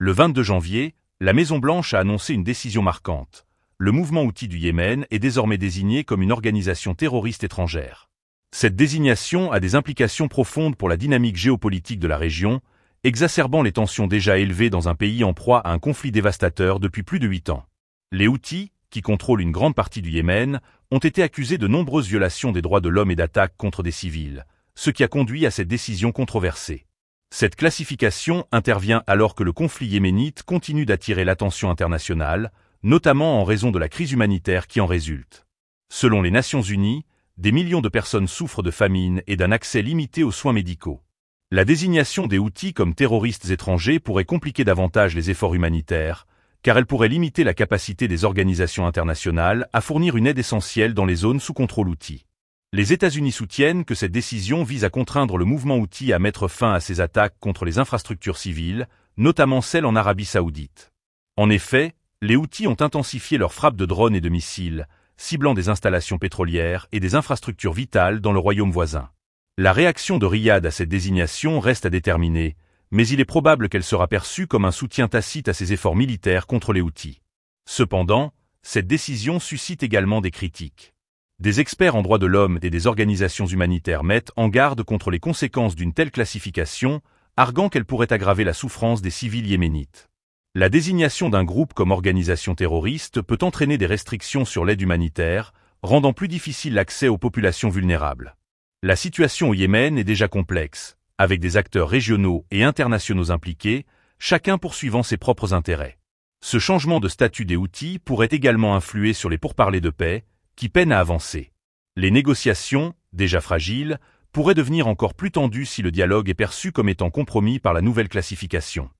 Le 22 janvier, la Maison-Blanche a annoncé une décision marquante. Le mouvement Houthi du Yémen est désormais désigné comme une organisation terroriste étrangère. Cette désignation a des implications profondes pour la dynamique géopolitique de la région, exacerbant les tensions déjà élevées dans un pays en proie à un conflit dévastateur depuis plus de 8 ans. Les Houthis, qui contrôlent une grande partie du Yémen, ont été accusés de nombreuses violations des droits de l'homme et d'attaques contre des civils, ce qui a conduit à cette décision controversée. Cette classification intervient alors que le conflit yéménite continue d'attirer l'attention internationale, notamment en raison de la crise humanitaire qui en résulte. Selon les Nations Unies, des millions de personnes souffrent de famine et d'un accès limité aux soins médicaux. La désignation des Houthis comme terroristes étrangers pourrait compliquer davantage les efforts humanitaires, car elle pourrait limiter la capacité des organisations internationales à fournir une aide essentielle dans les zones sous contrôle Houthi. Les États-Unis soutiennent que cette décision vise à contraindre le mouvement Houthi à mettre fin à ses attaques contre les infrastructures civiles, notamment celles en Arabie Saoudite. En effet, les Houthis ont intensifié leurs frappes de drones et de missiles, ciblant des installations pétrolières et des infrastructures vitales dans le royaume voisin. La réaction de Riyad à cette désignation reste à déterminer, mais il est probable qu'elle sera perçue comme un soutien tacite à ses efforts militaires contre les Houthis. Cependant, cette décision suscite également des critiques. Des experts en droits de l'homme et des organisations humanitaires mettent en garde contre les conséquences d'une telle classification, arguant qu'elle pourrait aggraver la souffrance des civils yéménites. La désignation d'un groupe comme organisation terroriste peut entraîner des restrictions sur l'aide humanitaire, rendant plus difficile l'accès aux populations vulnérables. La situation au Yémen est déjà complexe, avec des acteurs régionaux et internationaux impliqués, chacun poursuivant ses propres intérêts. Ce changement de statut des Houthis pourrait également influer sur les pourparlers de paix, qui peinent à avancer. Les négociations, déjà fragiles, pourraient devenir encore plus tendues si le dialogue est perçu comme étant compromis par la nouvelle classification.